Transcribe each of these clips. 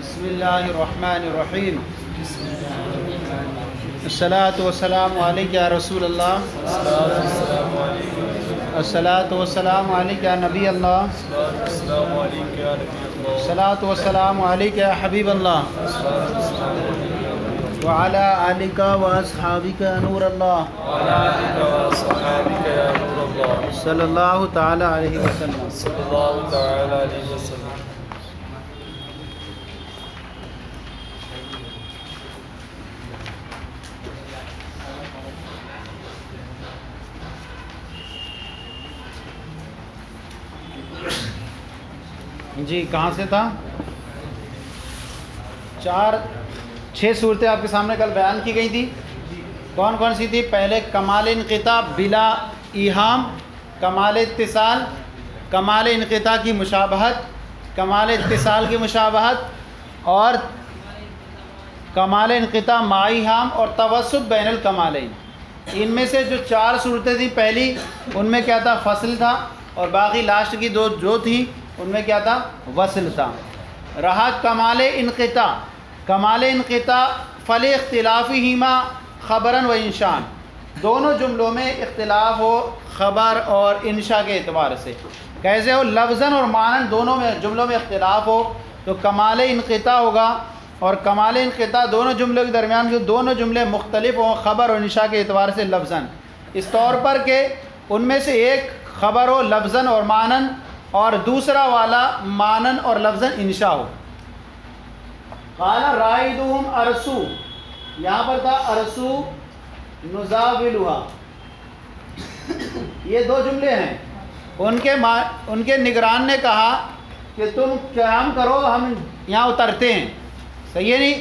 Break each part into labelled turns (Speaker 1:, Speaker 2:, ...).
Speaker 1: بسم اللہ الرحمن الرحیم الصلاۃ والسلام علیک یا رسول اللہ الصلاۃ والسلام علیک یا نبی اللہ الصلاۃ والسلام علیک یا حبیب اللہ وعلی آلک واصحابک نور اللہ صلی اللہ تعالی علیہ وسلم. جی کہاں سے تھا؟ 6 صورتیں آپ کے سامنے کل بیان کی گئی تھی. کون کون سی تھی؟ پہلے کمال انقطاع بلا ایہام، کمال اتصال، کمال انقطاع کی مشابہت، کمال اتصال کی مشابہت، اور کمال انقطاع مع ایہام، اور توسط بین الکمالین. ان میں سے جو 4 صورتیں تھیں پہلی، ان میں کیا تھا؟ فصل تھا، اور باقی لاسٹ کی 2 جو تھیں ان میں کیا تھا؟ وصل تھا. رہا کمال انقطاع. کمال انقطاع فل اختلافہما خبراً و انشاء، دونوں جملوں میں اختلاف ہو خبر اور انشاء کے اعتبار سے. کیسے ہو؟ لفظاً اور معناً دونوں میں جملوں میں اختلاف ہو تو کمال انقطاع ہوگا. اور کمال انقطاع دونوں جملوں کے درمیان جو دونوں جملے مختلف ہوں خبر اور انشاء کے اعتبار سے لفظاً، اس طور پر کہ ان میں سے ایک خبر ہو لفظاً اور معناً، اور دوسرا والا معنن اور لفظاً انشاء ہو. قال رائدہم ارسو، یہاں پر تھا ارسو نزاولھا. یہ 2 جملے ہیں. ان کے نگران نے کہا کہ تم قیام کرو، ہم یہاں اترتے ہیں. صحیح ہے نہیں؟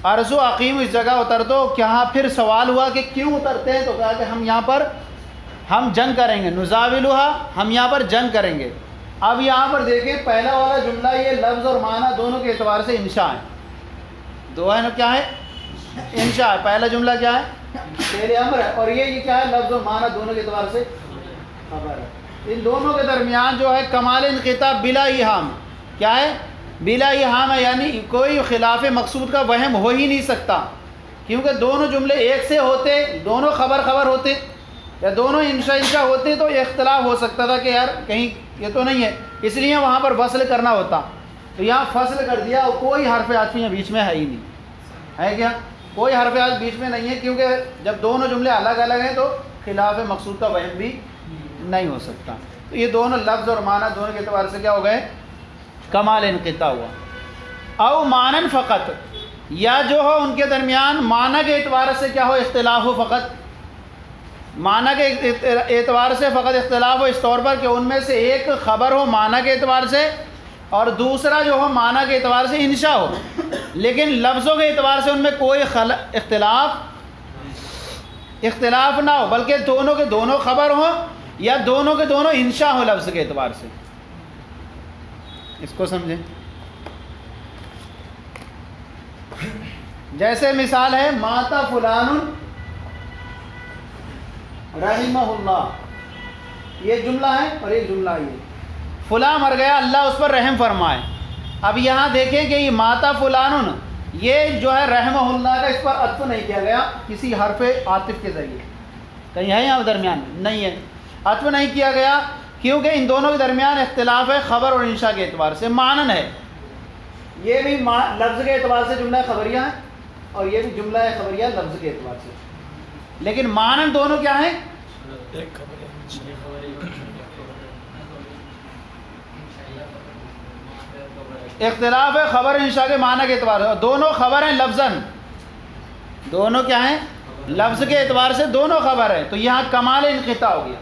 Speaker 1: ارسو اقیم، اس جگہ اتر دو. کہاں پھر سوال ہوا کہ کیوں اترتے ہیں؟ تو کہا کہ ہم یہاں پر ہم جنگ کریں گے. نزاولھا، ہم یہاں پر جنگ کریں گے. اب یہاں پر دیکھیں پہلا والا جملہ یہ لفظ اور معنی دونوں کے اعتبار سے انشاء ہے. دو ہے نا، کیا ہے؟ انشاء ہے. پہلا جملہ کیا ہے؟ فعل امر ہے، اور یہ کیا ہے؟ لفظ اور معنی دونوں کے اعتبار سے خبر ہے. ان دونوں کے درمیان جو ہے کمال انقطاع بلا ایہام. کیا ہے؟ بلا ایہام ہے، یعنی کوئی خلاف مقصود کا وہم ہو ہی نہیں سکتا، کیونکہ دونوں جملے ایک سے ہوتے، دونوں خبر ہوتے یا دونوں انشاء ہوتے تو یہ اختلاف ہو سکتا تھا کہ یار کہیں یہ تو نہیں ہے، اس لیے وہاں پر فصل کرنا ہوتا. تو یہاں فصل کر دیا، اور کوئی حرف عطفی بیچ میں ہے ہی نہیں. ہے کیا؟ کوئی حرف عطف بیچ میں نہیں ہے، کیونکہ جب دونوں جملے الگ الگ ہیں تو خلاف مقصود کا وہم بھی نہیں ہو سکتا. تو یہ دونوں لفظ اور معنی دونوں کے اعتبار سے کیا ہو گئے؟ کمال انقطاع ہوا. او معنن فقط، یا جو ہو ان کے درمیان معنی کے اعتبار سے کیا ہو؟ اختلاف ہو. فقط معنی کے اعتبار سے فقط اختلاف ہو، اس طور پر کہ ان میں سے ایک خبر ہو معنی کے اعتبار سے، اور دوسرا جو ہو معنی کے اعتبار سے انشاء ہو، لیکن لفظوں کے اعتبار سے ان میں کوئی اختلاف نہ ہو، بلکہ دونوں کے دونوں خبر ہوں یا دونوں کے دونوں انشاء ہو لفظ کے اعتبار سے. اس کو سمجھیں. جیسے مثال ہے ماتا فلان رحمہ اللہ، یہ جملہ ہے اور یہ جملہ یہ فلاں مر گیا، اللہ اس پر رحم فرمائے. اب یہاں دیکھیں کہ یہ ماتا فلان، یہ جو ہے رحمہ اللہ کا اس پر عطف نہیں کیا گیا کسی حرف عاطف کے ذریعے. کہیں ہے یہاں درمیان؟ نہیں ہے، عطف نہیں کیا گیا، کیونکہ ان دونوں کے درمیان اختلاف ہے خبر اور انشاء کے اعتبار سے. معنن ہے، یہ بھی لفظ کے اعتبار سے جملہ خبریہ ہے، اور یہ بھی جملہ خبریہ لفظ کے اعتبار سے، لیکن معنن دونوں کیا ہیں؟ اختلاف ہے خبر انشاء کے معنی کے اعتبار سے. دونوں خبر ہیں لفظاً، دونوں کیا ہیں؟ لفظ کے اعتبار سے دونوں خبر ہیں. تو یہاں کمال انقطاع ہو گیا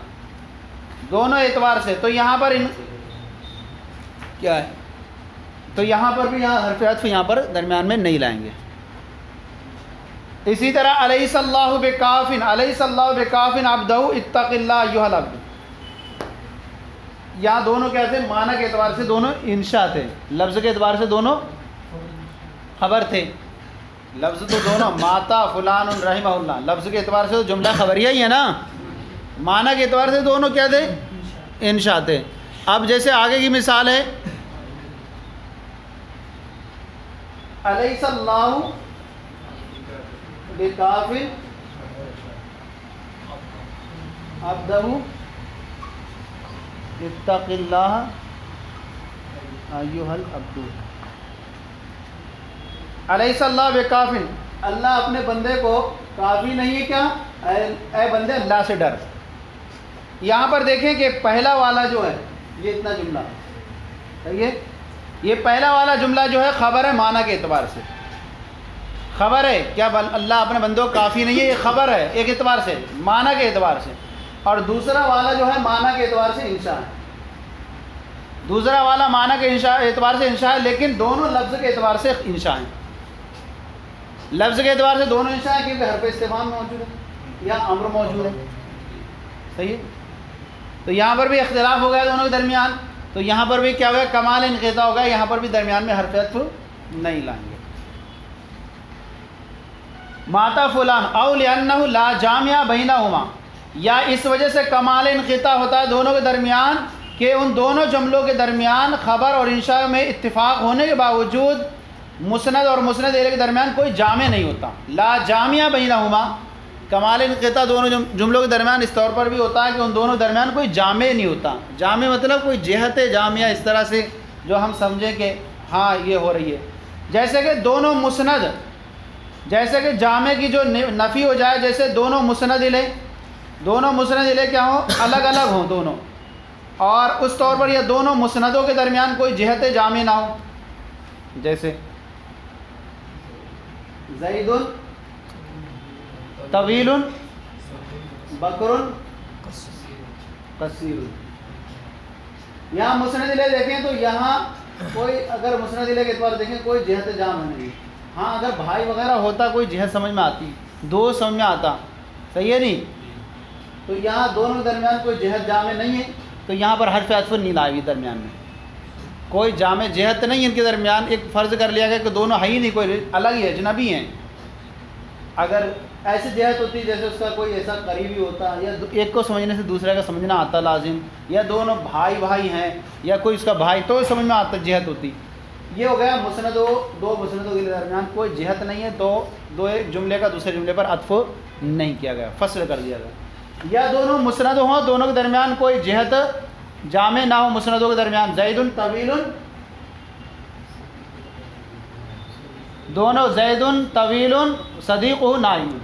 Speaker 1: دونوں اعتبار سے. تو یہاں پر کیا ہے؟ تو یہاں پر بھی یہاں حرف عطف یہاں پر درمیان میں نہیں لائیں گے. اسی طرح الیس اللہ بکافٍ، الیس اللہ بکافٍ عبدہ اتق اللہ ایھا العبد. یہاں دونوں کیا تھے؟ معنی کے اعتبار سے دونوں انشاء تھے، لفظ کے اعتبار سے دونوں خبر تھے. لفظ تو دونوں ماتا فلان رحمہ اللہ، لفظ کے اعتبار سے تو جملہ خبریہ ہی ہے نا، معنی کے اعتبار سے دونوں کیا تھے؟ انشاء تھے. اب جیسے آگے کی مثال ہے الیس اللہ بکاف عبدہ اتق اللہ ایھا العبد۔ الیس اللہ بکاف، اللہ اپنے بندے کو کافی نہیں ہے کیا؟ اے بندے اللہ سے ڈر۔ یہاں پر دیکھیں کہ پہلا والا جو ہے یہ اتنا جملہ صحیح ہے، یہ پہلا والا جملہ جو ہے خبر ہے معنی کے اعتبار سے، خبر ہے کیا اللہ اپنے بندوں کو کافی نہیں ہے، یہ خبر ہے ایک اعتبار سے معنی کے اعتبار سے، اور دوسرا والا جو ہے معنی کے اعتبار سے انشاء ہے، دوسرا والا معنی کے اعتبار سے انشاء ہے، لیکن دونوں لفظ کے اعتبار سے انشاء ہیں، لفظ کے اعتبار سے دونوں انشاء ہیں کیونکہ حرف استفہام موجود ہے یا امر موجود ہے، صحیح ہے۔ تو یہاں پر بھی اختلاف ہو گیا دونوں کے درمیان، تو یہاں پر بھی کیا ہوگا؟ کمال انقطاع ہوگا، یہاں پر بھی درمیان میں حرف عطف نہیں لائیں گے۔ ماتا فلان او لأنہ لا جامع بینہما، یا اس وجہ سے کمال انقطاع ہوتا ہے دونوں کے درمیان کہ ان دونوں جملوں کے درمیان خبر اور انشاء میں اتفاق ہونے کے باوجود مسند اور مسند الیہ کے درمیان کوئی جامع نہیں ہوتا۔ لا جامع بینہما، کمال انقطاع دونوں جملوں کے درمیان اس طور پر بھی ہوتا ہے کہ ان دونوں درمیان کوئی جامع نہیں ہوتا۔ جامع مطلب کوئی جہت جامعہ اس طرح سے جو ہم سمجھیں کہ ہاں یہ ہو رہی ہے، جیسے کہ دونوں مسند، جیسے کہ جامع کی جو نفی ہو جائے، جیسے دونوں مسند الیہ کیا ہوں؟ الگ الگ ہوں دونوں، اور اس طور پر یہ دونوں مسندوں کے درمیان کوئی جہت جامع نہ ہو، جیسے زید طویل بکر قصیر۔ یہاں مسند الیہ دیکھیں تو یہاں کوئی اگر مسند الیہ کے اعتبار دیکھیں کوئی جہت جامع نہیں، ہاں اگر بھائی وغیرہ ہوتا کوئی جہت سمجھ میں آتی، دو سمجھ میں آتا، صحیح ہے نہیں، تو یہاں دونوں کے درمیان کوئی جہت جامع نہیں ہے، تو یہاں پر حرف عطف نہیں لائے گی، درمیان میں کوئی جامع جہت نہیں ہے ان کے درمیان، ایک فرض کر لیا گیا کہ دونوں ہے ہی نہیں، کوئی الگ ہی ہے، اجنبی ہیں۔ اگر ایسی جہت ہوتی جیسے اس کا کوئی ایسا قریبی ہوتا، یا ایک کو سمجھنے سے دوسرے کا سمجھنا آتا لازم، یا دونوں بھائی ہیں یا کوئی اس کا بھائی، تو سمجھ میں آتا جہت ہوتی۔ یہ ہو گیا دو مسندوں کے درمیان کوئی جہت نہیں ہے، تو دو ایک جملے کا دوسرے جملے پر عطف نہیں کیا گیا، فصل کر دیا گیا۔ یا دونوں مسند ہوں، دونوں کے درمیان کوئی جہت جامع نہ ہو، مسندوں کے درمیان زید طویل، دونوں زید طویل صدیقہ نائم۔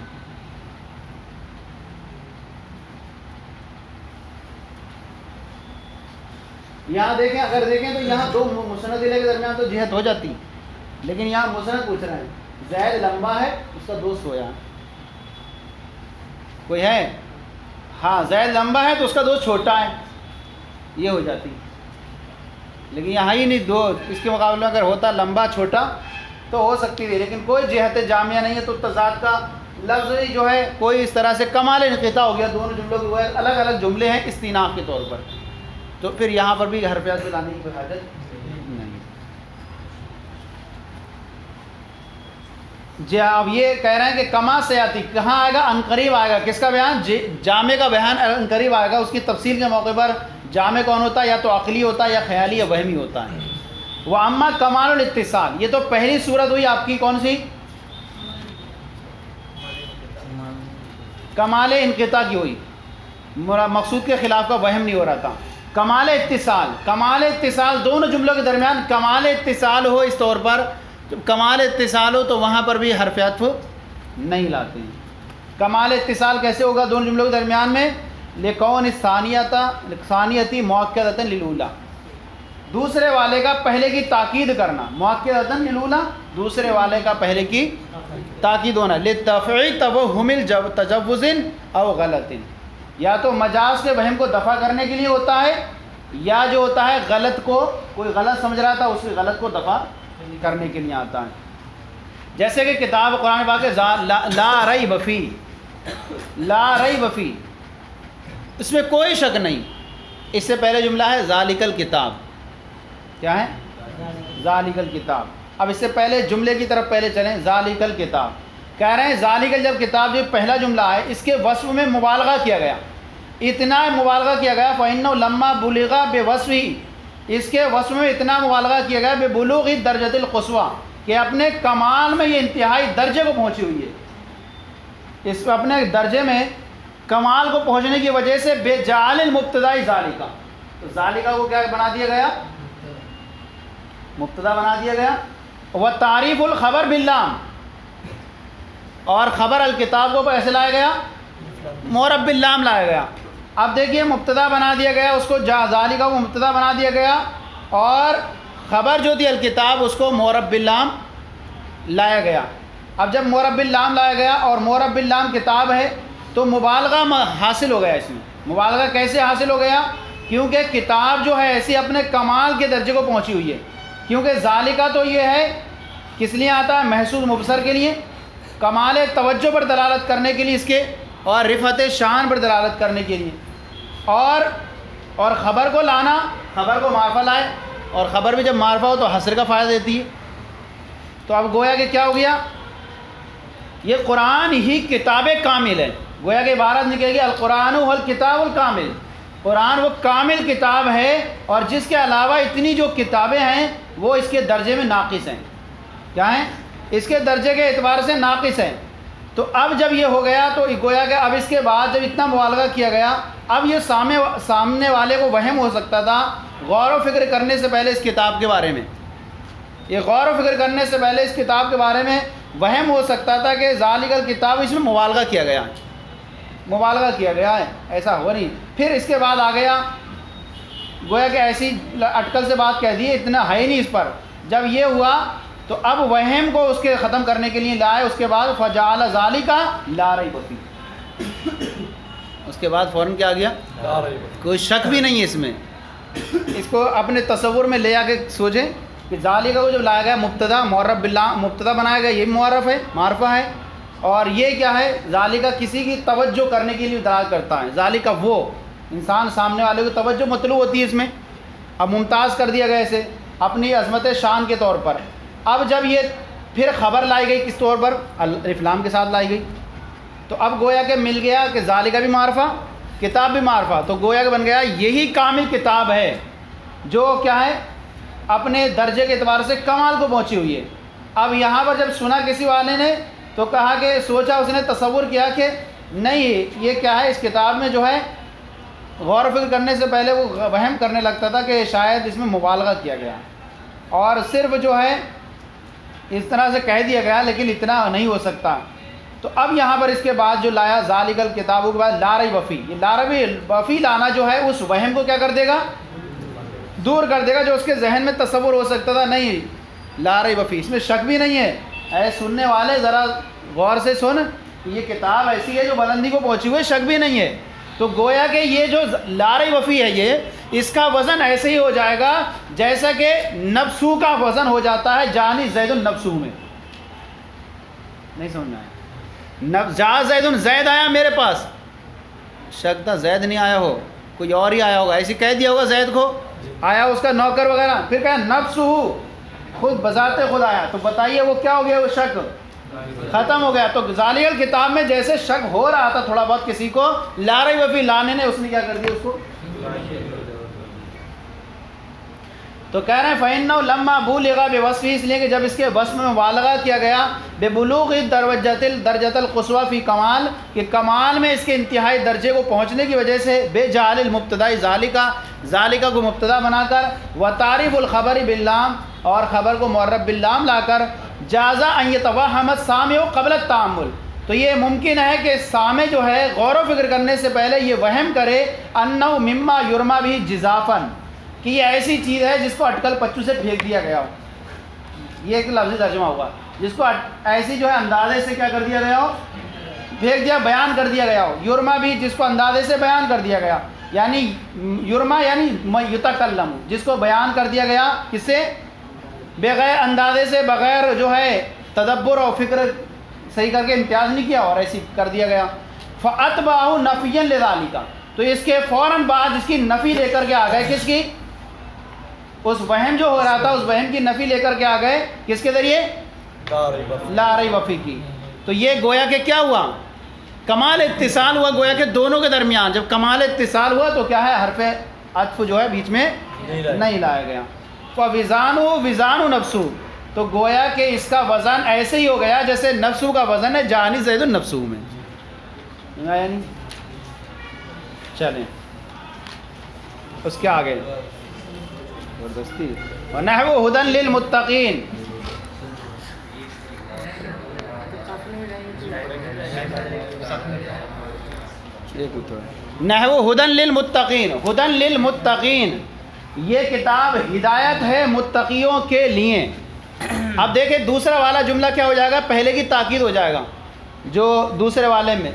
Speaker 1: یہاں دیکھیں، اگر دیکھیں تو یہاں دو مسند الیہ کے درمیان تو جہت ہو جاتی، لیکن یہاں مسند پوچھ رہے ہیں، زید لمبا ہے اس کا دوست ہو، یہاں کوئی ہے؟ ہاں زید لمبا ہے تو اس کا دوست چھوٹا ہے، یہ ہو جاتی، لیکن یہاں ہی نہیں، دو اس کے مقابلے میں اگر ہوتا لمبا چھوٹا تو ہو سکتی ہے، لیکن کوئی جہت جامعہ نہیں ہے، تو تضاد کا لفظ ہی جو ہے کوئی اس طرح سے کمال انقطاع ہو گیا، دونوں جملوں کے وہ الگ الگ جملے ہیں استئناف کے طور پر، تو پھر یہاں پر بھی حرف عطف لانے کی کوئی حاجت نہیں۔ جی اب یہ کہہ رہے ہیں کہ کما سے آتی کہاں آئے گا؟ عنقریب آئے گا، کس کا بیان؟ جامع کا بیان عنقریب آئے گا، اس کی تفصیل کے موقع پر جامع کون ہوتا ہے؟ یا تو عقلی ہوتا ہے یا خیالی یا وہمی ہوتا ہے۔ وہ اما کمال الاتصال، یہ تو پہلی صورت ہوئی آپ کی، کون سی؟ کمال انقطاع کی ہوئی، مقصود کے خلاف کا وہم نہیں ہو رہا تھا۔ کمال اتصال، کمال اتصال دونوں جملوں کے درمیان کمال اتصال ہو، اس طور پر جب کمال اتصال ہو تو وہاں پر بھی حرف عطف نہیں لاتے ہیں۔ کمال اتصال کیسے ہوگا دونوں جملوں کے درمیان میں؟ لکون ثانیتی مؤکدۃ للأولی، دوسرے والے کا پہلے کی تاکید کرنا، مؤکدۃ للأولی دوسرے والے کا پہلے کی تاکید ہونا، لدفع توہم تجوز او غلط، یا تو مجاز کے وہم کو دفع کرنے کے لیے ہوتا ہے، یا جو ہوتا ہے غلط کو، کوئی غلط سمجھ رہا تھا اس کے غلط کو دفع کرنے کے لیے آتا ہے۔ جیسے کہ کتاب قرآن پاک لا ریب فی، لا ریب فی، اس میں کوئی شک نہیں، اس سے پہلے جملہ ہے ذالک الکتاب، کیا ہے؟ ذالک الکتاب۔ اب اس سے پہلے جملے کی طرف پہلے چلیں، ذالک الکتاب، کہہ رہے ہیں ذالک جب کتاب جو پہلا جملہ ہے اس کے وصف میں مبالغہ کیا گیا، اتنا مبالغہ کیا گیا، فإنہ لما بلغ بوصفہ، اس کے وصف میں اتنا مبالغہ کیا گیا، ببلوغ درجۃ القصویٰ، کہ اپنے کمال میں یہ انتہائی درجے کو پہنچی ہوئی ہے، اس اپنے درجے میں کمال کو پہنچنے کی وجہ سے بے جعل المبتدائی ذالکا، تو ذالکا کو کیا بنا دیا گیا؟ مبتدا بنا دیا گیا. و تعریف الخبر باللام، اور خبر الکتاب کو ایسے لایا گیا؟ معرب باللام لایا گیا. اب دیکھیے مبتدا بنا دیا گیا اس کو، ذالکا کو مبتدا بنا دیا گیا، اور خبر جو تھی الکتاب اس کو معرب باللام لایا گیا. اب جب معرب باللام لایا گیا اور معرب باللام کتاب ہے تو مبالغہ حاصل ہو گیا. اس میں مبالغہ کیسے حاصل ہو گیا؟ کیونکہ کتاب جو ہے ایسی اپنے کمال کے درجے کو پہنچی ہوئی ہے. کیونکہ ذالکہ تو یہ ہے کس لیے آتا ہے؟ محسوس مبصر کے لیے، کمال توجہ پر دلالت کرنے کے لیے اس کے، اور رفعت شان پر دلالت کرنے کے لیے. اور خبر کو لانا، خبر کو معرفہ لائے، اور خبر بھی جب معرفہ ہو تو حصر کا فائدہ دیتی ہے. تو اب گویا کہ کیا ہو گیا؟ یہ قرآن ہی کتاب کامل ہے. گویا کہ عبارت نکلے گی القرآن هو الکتاب الکامل، قرآن وہ کامل کتاب ہے، اور جس کے علاوہ اتنی جو کتابیں ہیں وہ اس کے درجے میں ناقص ہیں. کیا ہیں؟ اس کے درجے کے اعتبار سے ناقص ہیں. تو اب جب یہ ہو گیا تو گویا کہ اب اس کے بعد جب اتنا مبالغہ کیا گیا، اب یہ سامنے والے کو وہم ہو سکتا تھا غور و فکر کرنے سے پہلے اس کتاب کے بارے میں، یہ غور و فکر کرنے سے پہلے اس کتاب کے بارے میں وہم ہو سکتا تھا کہ ذالک الکتاب، اس میں مبالغہ کیا گیا، مبالغہ کیا گیا ہے، ایسا ہوا نہیں. پھر اس کے بعد آ گیا گویا کہ ایسی اٹکل سے بات کہہ دی، اتنا ہے ہی نہیں اس پر. جب یہ ہوا تو اب وہم کو اس کے ختم کرنے کے لیے لائے. اس کے بعد فجعل ذالک لا ریب فیہ، اس کے بعد فوراً کیا آ گیا؟ کوئی شک بھی نہیں ہے اس میں. اس کو اپنے تصور میں لے آ کے سوچیں کہ ذالکہ کو جب لایا گیا مبتدا معرب باللام، مبتدا بنایا گیا، یہ معرف ہے، معرفہ ہے. اور یہ کیا ہے؟ ذالکہ کسی کی توجہ کرنے کے لیے دلالت کرتا ہے. ذالکہ وہ انسان سامنے والے کو توجہ مطلوب ہوتی ہے اس میں. اب ممتاز کر دیا گیا اسے اپنی عظمت شان کے طور پر. اب جب یہ پھر خبر لائی گئی کس طور پر؟ الف لام کے ساتھ لائی گئی. تو اب گویا کہ مل گیا کہ ذالکہ بھی معرفہ، کتاب بھی معرفہ. تو گویا کہ بن گیا یہی کامل کتاب ہے جو کیا ہے؟ اپنے درجے کے اعتبار سے کمال کو پہنچی ہوئی ہے. اب یہاں پر جب سنا کسی والے نے تو کہا کہ سوچا، اس نے تصور کیا کہ نہیں یہ کیا ہے، اس کتاب میں جو ہے غور و فکر کرنے سے پہلے وہ وہم کرنے لگتا تھا کہ شاید اس میں مبالغہ کیا گیا، اور صرف جو ہے اس طرح سے کہہ دیا گیا، لیکن اتنا نہیں ہو سکتا. تو اب یہاں پر اس کے بعد جو لایا ذالک الکتاب کے بعد لا ریب فیہ، یہ لا ریب فیہ لانا جو ہے اس وہم کو کیا کر دے گا؟ دور کر دے گا. جو اس کے ذہن میں تصور ہو سکتا تھا نہیں لا ریب فیہ، اس میں شک بھی نہیں ہے. اے سننے والے ذرا غور سے سن، یہ کتاب ایسی ہے جو بلندی کو پہنچی ہوئی، شک بھی نہیں ہے. تو گویا کہ یہ جو لا ریب فیہ ہے، یہ اس کا وزن ایسے ہی ہو جائے گا جیسا کہ نفسو کا وزن ہو جاتا ہے جانی زید النفسو میں. نہیں سمجھنا ہے؟ جا زید، زید آیا میرے پاس، شک تھا زید نہیں آیا ہو، کوئی اور ہی آیا ہوگا، ایسے کہہ دیا ہوگا زید کو آیا اس کا نوکر وغیرہ. پھر کہا نفسو، خود بذات خود آیا. تو بتائیے وہ کیا ہو گیا؟ وہ شک ختم ہو گیا. تو ذالک الکتاب میں جیسے شک ہو رہا تھا تھوڑا بہت کسی کو، لا ریب فیہ لانے نے اس نے کیا کر دیا؟ اس کو. تو کہہ رہے ہیں فَإِنَّهُ لَمَّا بُلِغَ بِوَصْفِهِ، اس لیے کہ جب اس کے وصف میں مبالغہ کیا گیا بِبُلُوغِ درجۃ القصویٰ فی کمال، کہ کمال میں اس کے انتہائی درجے کو پہنچنے کی وجہ سے بے جعل المبتداء ذالکہ کو مبتدا بنا کر، وتعریف الخبر باللام، اور خبر کو معرب باللام لا کر، جازا ان یتوہم السامع قبل التأمل، تو یہ ممکن ہے کہ سامع جو ہے غور و فکر کرنے سے پہلے یہ وہم کرے انہ مما یرما بھی جزافن، کہ یہ ایسی چیز ہے جس کو اٹکل پچو سے پھینک دیا گیا ہو. یہ ایک لفظی ترجمہ ہوگا، جس کو ایسی جو ہے اندازے سے کیا کر دیا گیا ہو؟ پھینک دیا، بیان کر دیا گیا ہو. یرما بھی جس کو اندازے سے بیان کر دیا گیا، یعنی یرما یعنی یتکلم، جس کو بیان کر دیا گیا کس سے؟ بغیر اندازے سے، بغیر جو ہے تدبر اور فکر صحیح کر کے امتیاز نہیں کیا، اور ایسی کر دیا گیا. فَأَتْبَعَهُ نَفِيًّا لِذَلِكَ، تو اس کے فوراً بعد اس کی نفی لے کر کے آ گئے. کس کی؟ اس وہم جو ہو رہا تھا اس وہم کی نفی لے کر کے آ گئے. کس کے ذریعے؟ لا ریب فیہ کی. تو یہ گویا کہ کیا ہوا؟ کمال اتصال ہوا. گویا کہ دونوں کے درمیان جب کمال اتصال ہوا تو کیا ہے؟ حرف عطف جو ہے بیچ میں نہیں لایا گیا. فَوِزَانُ وِزَانُ نَفْسُ، تو گویا کہ اس کا وزن ایسے ہی ہو گیا جیسے نفسو کا وزن ہے جانی زید النفسو میں. یعنی چلیں اس کے آگے زبردستی. وَنَحْوُ هُدًى لِّلْمُتَّقِينَ. نحو ہدن للمتقین. ہدن للمتقین یہ کتاب ہدایت ہے متقیوں کے لیے. اب دیکھیں دوسرا والا جملہ کیا ہو جائے گا, پہلے کی تاکید ہو جائے گا جو دوسرے والے میں.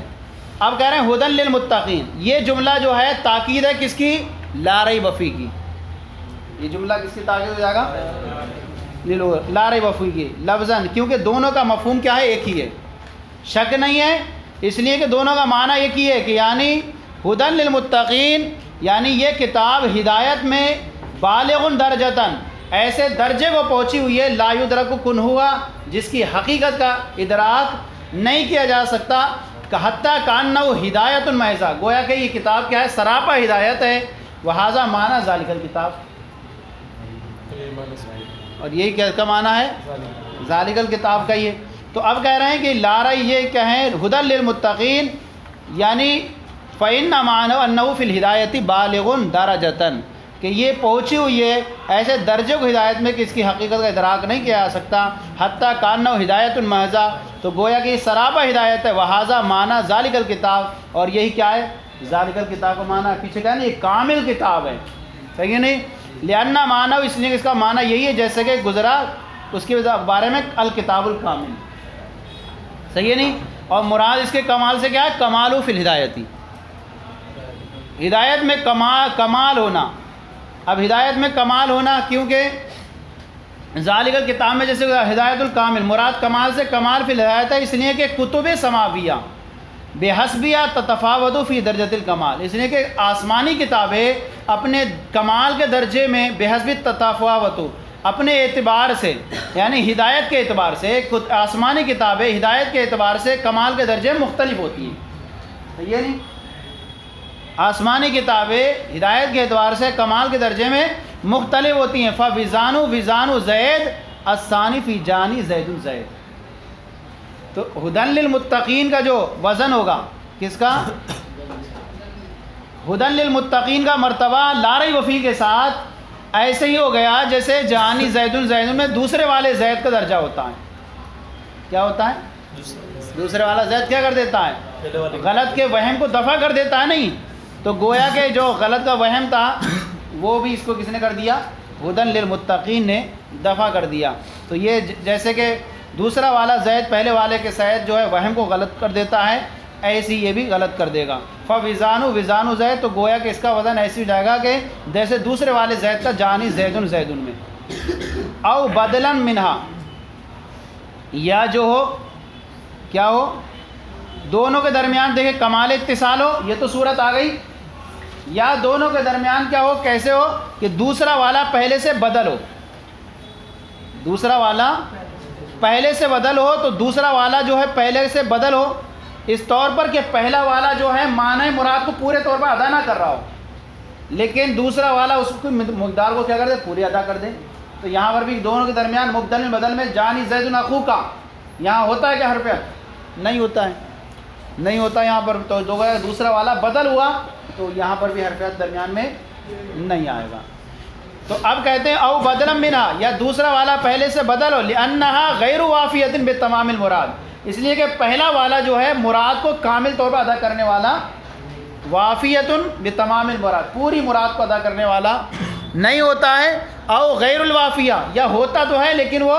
Speaker 1: اب کہہ رہے ہیں ہدن للمتقین, یہ جملہ جو ہے تاکید ہے کس کی؟ لا ریب فیہ کی. یہ جملہ کس کی تاکید ہو جائے گا؟ لا ریب فیہ کی لفظاً, کیونکہ دونوں کا مفہوم کیا ہے؟ ایک ہی ہے, شک نہیں ہے, اس لیے کہ دونوں کا معنی ایک ہی ہے کہ یعنی ہدن للمتقین یعنی یہ کتاب ہدایت میں بالغ درجتاً ایسے درجے کو پہنچی ہوئی ہے لا یدرک کنہا جس کی حقیقت کا ادراک نہیں کیا جا سکتا. کہ حتیٰ کانہ ہدایت محضہ, گویا کہ یہ کتاب کیا ہے؟ سراپا ہدایت ہے. وہذا معنی ذالک الکتاب, اور یہی کیا کا معنی ہے؟ ذالک الکتاب کا یہ. تو اب کہہ رہے ہیں کہ لارا یہ کہیں ہدی للمتقین یعنی فإن معنی انہ فی الہدایت بالغ درجتاً کہ یہ پہنچی ہوئی ہے ایسے درجے کو ہدایت میں کہ اس کی حقیقت کا ادراک نہیں کیا جا سکتا. حتیٰ کانہ ہدایت محضہ, تو گویا کہ یہ سراپا ہدایت ہے. وہذا معنی ذالک الکتاب, اور یہی کیا ہے؟ ذالک الکتاب کا معنی پیچھے کہا نا یہ کامل کتاب ہے, صحیح ہے نہیں؟ لأن معنی اس لیے کہ اس کا معنی یہی ہے جیسے کہ گزرا اس کے بارے میں الکتاب الکامل, صحیح ہے نہیں؟ اور مراد اس کے کمال سے کیا ہے؟ کمال فی الہدایتی, ہدایت میں کمال ہونا. اب ہدایت میں کمال ہونا کیونکہ ذالک الکتاب میں جیسے ہدایت الکامل, مراد کمال سے کمال فی الہدایت ہے, اس لیے کہ کتب سماویہ بحسبیہ تتفاوت فی درجۃ الکمال, اس لیے کہ آسمانی کتابیں اپنے کمال کے درجے میں بحسب تتفاوت اپنے اعتبار سے یعنی ہدایت کے اعتبار سے, آسمانی کتابیں ہدایت کے اعتبار سے کمال کے درجے مختلف ہوتی ہیں. یہ نہیں, آسمانی کتابیں ہدایت کے اعتبار سے کمال کے درجے میں مختلف ہوتی ہیں. وزان زید الثانی فی جانی زید الزید. تو ہدن للمتقین کا جو وزن ہوگا کس کا؟ ہدن للمتقین کا مرتبہ لا ریب فیہ کے ساتھ ایسے ہی ہو گیا جیسے جانی زید الزید میں دوسرے والے زید کا درجہ ہوتا ہے. کیا ہوتا ہے؟ دوسرے والا زید کیا کر دیتا ہے؟ غلط کے وہم کو دفع کر دیتا ہے. نہیں تو گویا کہ جو غلط کا وہم تھا وہ بھی اس کو کس نے کر دیا؟ ہدن للمتقین نے دفع کر دیا. تو یہ جیسے کہ دوسرا والا زید پہلے والے کے ساتھ جو ہے وہم کو غلط کر دیتا ہے, ایسی یہ بھی غلط کر دے گا. وزان زید, تو گویا کہ اس کا وزن ایسی ہو جائے گا کہ جیسے دوسرے والے زید کا جانی زیدن زیدن میں. او بدلا منہا, یا جو ہو کیا ہو دونوں کے درمیان دیکھیں کمال اتصال ہو, یہ تو صورت آ گئی. یا دونوں کے درمیان کیا ہو, کیسے ہو کہ دوسرا والا پہلے سے بدل ہو, دوسرا والا پہلے سے بدل ہو, تو دوسرا والا جو ہے پہلے سے بدل ہو اس طور پر کہ پہلا والا جو ہے معنی مراد کو پورے طور پر ادا نہ کر رہا ہو, لیکن دوسرا والا اس کی مقدار کو کیا کر دے؟ پوری ادا کر دے. تو یہاں پر بھی دونوں کے درمیان مبدل بدل میں جانی زید اخو کا یہاں ہوتا ہے کیا حرف؟ نہیں ہوتا ہے, نہیں ہوتا یہاں پر. تو دوسرا والا بدل ہوا تو یہاں پر بھی حرف درمیان میں نہیں آئے گا. تو اب کہتے ہیں او بدلا منہا, یا دوسرا والا پہلے سے بدل ہو, لانہا غیر وافیۃ بتمام المراد, اس لیے کہ پہلا والا جو ہے مراد کو کامل طور پر ادا کرنے والا, وافیۃ بتمام المراد پوری مراد کو ادا کرنے والا نہیں ہوتا ہے. او غیر الوافیہ, یا ہوتا تو ہے لیکن وہ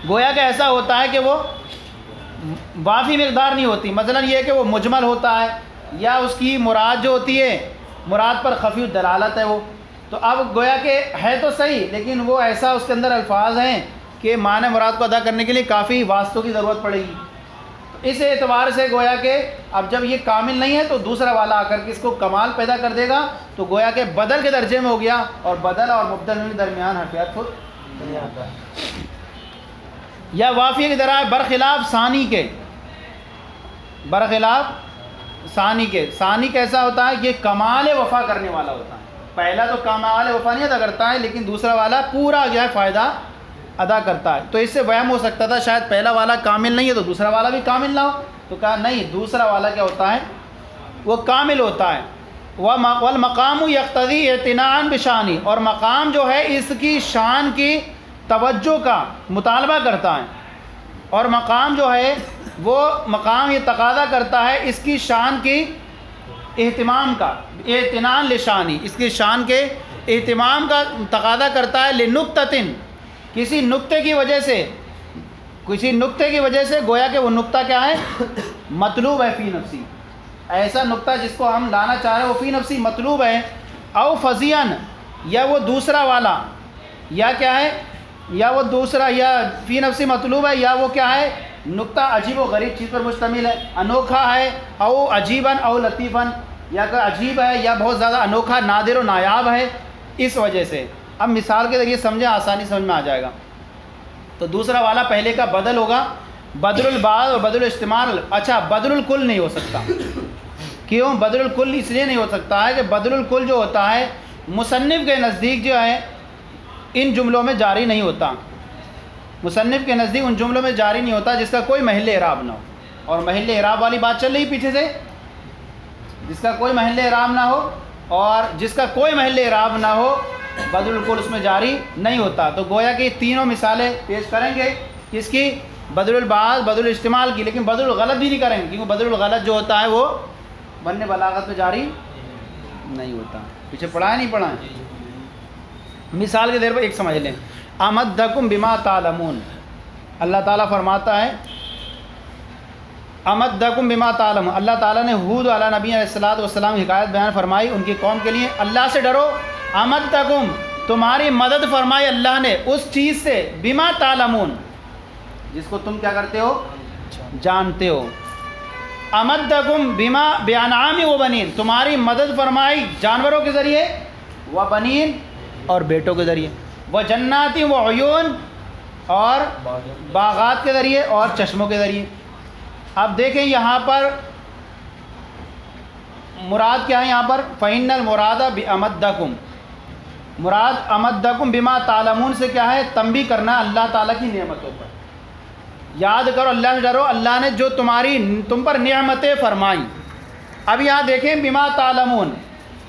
Speaker 1: گویا کہ ایسا ہوتا ہے کہ وہ وافی مقدار نہیں ہوتی. مثلا یہ کہ وہ مجمل ہوتا ہے, یا اس کی مراد جو ہوتی ہے مراد پر خفی دلالت ہے وہ. تو اب گویا کہ ہے تو صحیح لیکن وہ ایسا اس کے اندر الفاظ ہیں کہ معنی مراد کو ادا کرنے کے لیے کافی واسطوں کی ضرورت پڑے گی. اس اعتبار سے گویا کہ اب جب یہ کامل نہیں ہے تو دوسرا والا آ کر کے اس کو کمال پیدا کر دے گا, تو گویا کہ بدل کے درجے میں ہو گیا, اور بدل اور مبدل کے درمیان حرفیات خود یا وافیہ کی طرح برخلاف ثانی کے, برخلاف ثانی کے. ثانی کیسا ہوتا ہے؟ یہ کمال وفا کرنے والا ہوتا ہے. پہلا تو کمال وفا نہیں ادا کرتا ہے لیکن دوسرا والا پورا جو ہے فائدہ ادا کرتا ہے. تو اس سے وہم ہو سکتا تھا شاید پہلا والا کامل نہیں ہے تو دوسرا والا بھی کامل نہ ہو, تو کہا نہیں, دوسرا والا کیا ہوتا ہے, وہ کامل ہوتا ہے. والمقام یقتضی اعتناء بشانی, اور مقام جو ہے اس کی شان کی توجہ کا مطالبہ کرتا ہے, اور مقام جو ہے وہ مقام یہ تقاضا کرتا ہے اس کی شان کی اہتمام کا, اعتناء لشانی, اس کی شان کے اہتمام کا تقاضا کرتا ہے. لنقطۃ, کسی نقطے کی وجہ سے, کسی نقطے کی وجہ سے, گویا کہ وہ نقطہ کیا ہے, مطلوب ہے فی نفسی, ایسا نقطہ جس کو ہم لانا چاہ رہے ہیں وہ فی نفسی مطلوب ہے. او فضیان, یا وہ دوسرا والا, یا کیا ہے, یا وہ دوسرا, یا فی نفسی مطلوب ہے, یا وہ کیا ہے, نقطہ عجیب و غریب چیز پر مشتمل ہے, انوکھا ہے. او عجیباً او لطیفاً, یا کہ عجیب ہے یا بہت زیادہ انوکھا, نادر و نایاب ہے, اس وجہ سے. اب مثال کے ذریعے سمجھیں, آسانی سمجھ میں آ جائے گا. تو دوسرا والا پہلے کا بدل ہوگا, بدل البعض اور بدل الاستعمال. اچھا, بدل الکل نہیں ہو سکتا. کیوں بدل الکل اس لیے نہیں ہو سکتا ہے کہ بدل الکل جو ہوتا ہے مصنف کے نزدیک جو ہے ان جملوں میں جاری نہیں ہوتا. مصنف کے نزدیک ان جملوں میں جاری نہیں ہوتا جس کا کوئی محل اعراب نہ ہو. اور محل اعراب والی بات چل رہی پیچھے سے, جس کا کوئی محل اعراب نہ ہو, اور جس کا کوئی محل اعراب نہ ہو بدل الکل اس میں جاری نہیں ہوتا. تو گویا کہ تینوں مثالیں پیش کریں گے کس کی, بدل البعض, بدل الاستعمال کی, لیکن بدل الغلط بھی نہیں کریں گے, کیونکہ بدل الغلط جو ہوتا ہے وہ بن بلاغت میں جاری نہیں ہوتا. پیچھے پڑھا ہے نہیں پڑھا ہے؟ مثال کے طور پر ایک سمجھ لیں, امدکم بما تعلمون, اللہ تعالیٰ فرماتا ہے امدکم بما تعلمون, اللہ تعالیٰ نے ہود علیہ نبی علیہ الصلوۃ والسلام حکایت بیان فرمائی ان کی قوم کے لیے, اللہ سے ڈرو, امدکم تمہاری مدد فرمائی اللہ نے اس چیز سے, بما تعلمون جس کو تم کیا کرتے ہو, جانتے ہو. امدکم بما بانعام و بنین, تمہاری مدد فرمائی جانوروں کے ذریعے, و بنین اور بیٹوں کے ذریعے, و جنات و عیون اور باغات کے ذریعے اور چشموں کے ذریعے. اب دیکھیں یہاں پر مراد کیا ہے, یہاں پر فإن المراد بامدکم, مراد امدکم بما تعلمون سے کیا ہے, تنبیہ کرنا اللہ تعالیٰ کی نعمتوں پر. یاد کرو, اللہ سے ڈرو, اللہ نے جو تم پر نعمتیں فرمائیں. اب یہاں دیکھیں بما تعلمون,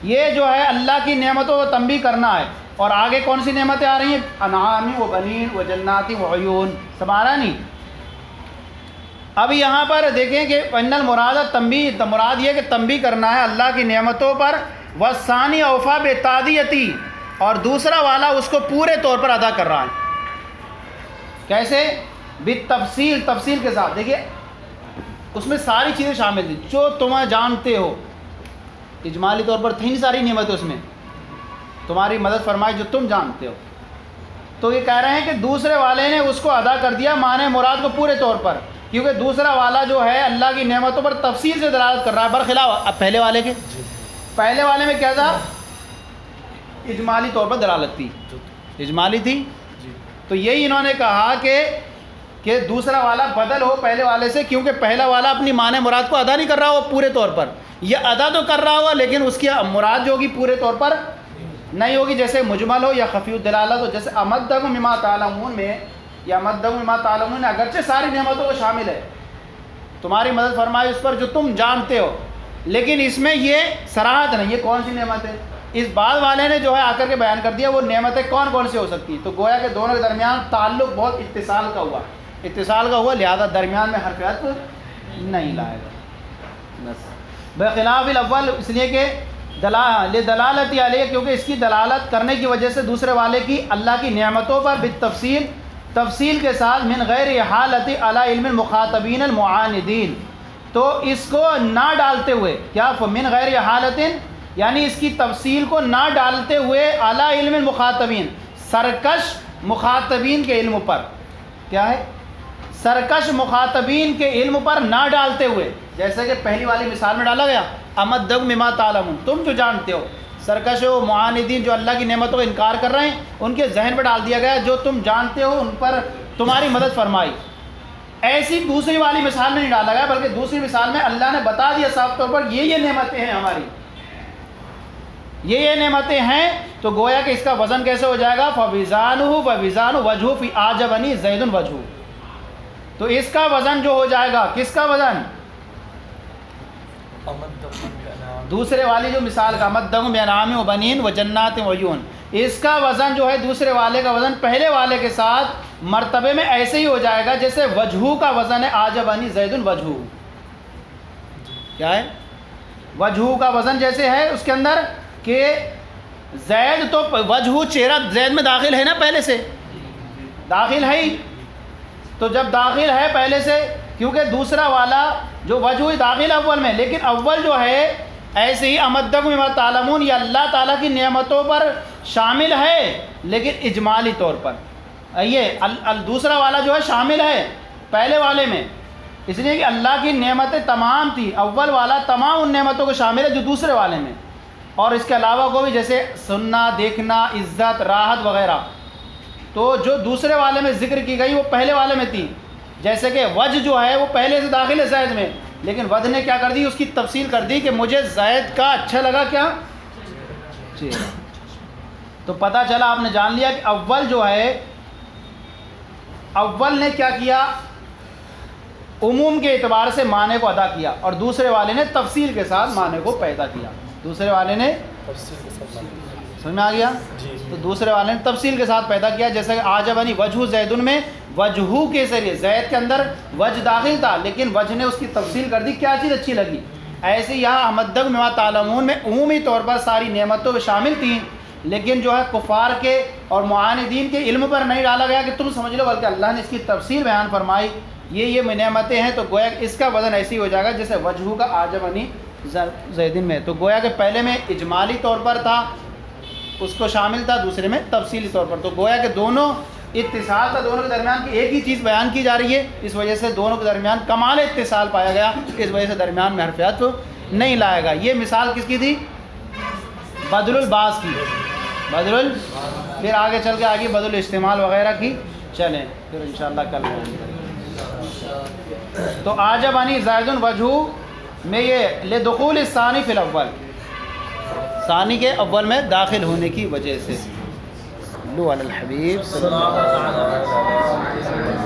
Speaker 1: یہ جو ہے اللہ کی نعمتوں کو تنبیہ کرنا ہے, اور آگے کون سی نعمتیں آ رہی ہیں, انعام و بنین و جنات و عیون, سب آ رہا نہیں. اب یہاں پر دیکھیں کہ ان المراد تنبیہ, مراد یہ کہ تنبیہ کرنا ہے اللہ کی نعمتوں پر. والثانی اوفا بتادیتی, اور دوسرا والا اس کو پورے طور پر ادا کر رہا ہے. کیسے, بالتفصیل, تفصیل کے ساتھ. دیکھیے اس میں ساری چیزیں شامل تھیں جو تم جانتے ہو, اجمالی طور پر تھیں ساری نعمتیں اس میں, تمہاری مدد فرمائی جو تم جانتے ہو. تو یہ کہہ رہے ہیں کہ دوسرے والے نے اس کو ادا کر دیا معنی مراد کو پورے طور پر, کیونکہ دوسرا والا جو ہے اللہ کی نعمتوں پر تفصیل سے دلالت کر رہا ہے, برخلاف اب پہلے والے کے. پہلے والے میں کیا تھا, اجمالی طور پر دلالت تھی, اجمالی تھی. تو یہی انہوں نے کہا کہ دوسرا والا بدل ہو پہلے والے سے, کیونکہ پہلا والا اپنی معنی مراد کو ادا نہیں کر رہا ہو پورے طور پر, یہ ادا تو کر رہا ہوا لیکن اس کی مراد جو ہوگی پورے طور پر نہیں ہوگی, جیسے مجمل ہو یا خفی الدلالت ہو. جیسے امدکم بما تعلمون میں, یا امدکم بما تعلمون میں اگرچہ ساری نعمتوں کو شامل ہے, تمہاری مدد فرمائی اس پر جو تم جانتے ہو, لیکن اس میں یہ صراحت نہیں, یہ کون سی نعمت ہے. اس بعد والے نے جو ہے آ کر کے بیان کر دیا وہ نعمتیں کون کون سی ہو سکتی ہیں. تو گویا کہ دونوں کے درمیان تعلق بہت اتصال کا ہوا, لہذا درمیان میں حرف عطف نہیں لائے گا. بس بخلاف الاول, اس لیے کہ دلالت علیہ, کیونکہ اس کی دلالت کرنے کی وجہ سے دوسرے والے کی اللہ کی نعمتوں پر بالتفصیل, تفصیل کے ساتھ, من غیر احالت علی علم المخاطبین المعاندین, تو اس کو نہ ڈالتے ہوئے, کیا من غیر احالت یعنی اس کی تفصیل کو نہ ڈالتے ہوئے, علی علم المخاطبین سرکش مخاطبین کے علم پر, کیا ہے, سرکش مخاطبین کے علم پر نہ ڈالتے ہوئے, جیسے کہ پہلی والی مثال میں ڈالا گیا امدکم بما تعلمون, تم جو جانتے ہو. سرکش و معاندین جو اللہ کی نعمتوں کا انکار کر رہے ہیں ان کے ذہن پر ڈال دیا گیا جو تم جانتے ہو ان پر تمہاری مدد فرمائی. ایسی دوسری والی مثال میں نہیں ڈالا گیا, بلکہ دوسری مثال میں اللہ نے بتا دیا صاف طور پر یہ نعمتیں ہیں ہماری. یہ نعمتیں ہیں، تو گویا کہ اس کا وزن کیسے ہو جائے گا؟ فوزانہ ووزان وجہ فی اعجبنی زید وجہ، تو اس کا وزن جو ہو جائے گا، کس کا وزن؟ دوسرے والی جو مثال کا مدہم بانعام و بنین و جنات و عیون، اس کا وزن جو ہے دوسرے والے کا وزن پہلے والے کے ساتھ مرتبے میں ایسے ہی ہو جائے گا جیسے وجہ کا وزن ہے اعجبنی زید وجہ. کیا ہے؟ وجہ کا وزن جیسے ہے اس کے اندر کہ زید تو وجہ چہرہ زید میں داخل ہے نا، پہلے سے داخل ہے ہی، تو جب داخل ہے پہلے سے، کیونکہ دوسرا والا جو وجہ داخل اول میں، لیکن اول جو ہے ایسے ہی امدکم بما تعلمون، یہ اللہ تعالیٰ کی نعمتوں پر شامل ہے لیکن اجمالی طور پر. یہ دوسرا والا جو ہے شامل ہے پہلے والے میں، اس لیے کہ اللہ کی نعمتیں تمام تھی، اول والا تمام ان نعمتوں کو شامل ہے جو دوسرے والے میں، اور اس کے علاوہ کو بھی جیسے سننا، دیکھنا، عزت، راحت وغیرہ، تو جو دوسرے والے میں ذکر کی گئی وہ پہلے والے میں تھی. جیسے کہ وجہ جو ہے وہ پہلے سے داخل ہے زید میں، لیکن وجہ نے کیا کر دی؟ اس کی تفصیل کر دی کہ مجھے زید کا اچھا لگا کیا چہرہ. تو پتہ چلا، آپ نے جان لیا کہ اول جو ہے، اول نے کیا کیا؟ عموم کے اعتبار سے معنی کو ادا کیا، اور دوسرے والے نے تفصیل کے ساتھ معنی کو پیدا کیا. دوسرے والے نے سمجھ میں آ گیا؟ تو دوسرے والے نے تفصیل کے ساتھ پیدا کیا. جیسے کہ اعجبنی وجہ زیدن میں وجہ کے ذریعے زید کے اندر وجہ داخل تھا، لیکن وجہ نے اس کی تفصیل کر دی کیا چیز اچھی لگی. ایسے یہاں امدکم بما تعلمون میں عمومی طور پر ساری نعمتوں میں شامل تھیں، لیکن جو ہے کفار کے اور معاندین کے علم پر نہیں ڈالا گیا کہ تم سمجھ لو، بلکہ اللہ نے اس کی تفصیل بیان فرمائی. یہ نعمتیں ہیں، تو گویا کہ اس کا وزن ایسی ہو جائے گا جیسے وجہ کا اعجبنی زیدن میں. تو گویا کہ پہلے میں اجمالی طور پر تھا، اس کو شامل تھا، دوسرے میں تفصیلی طور پر. تو گویا کہ دونوں اتصال تھا، دونوں کے درمیان کی ایک ہی چیز بیان کی جا رہی ہے، اس وجہ سے دونوں کے درمیان کمال اتصال پایا گیا، اس وجہ سے درمیان میں حرف عطف نہیں لائے گا. یہ مثال کس کی تھی؟ بدل الباس کی. پھر آگے چل کے آگے بدل الاستعمال وغیرہ کی. چلیں پھر انشاءاللہ کل بیان کریں. تو اعجبنی زید وجہ میں یہ لدخول الثانی فی الاول، ثانی کے اول میں داخل ہونے کی وجہ سے. صلو علی الحبیب صلی اللہ علیہ وسلم.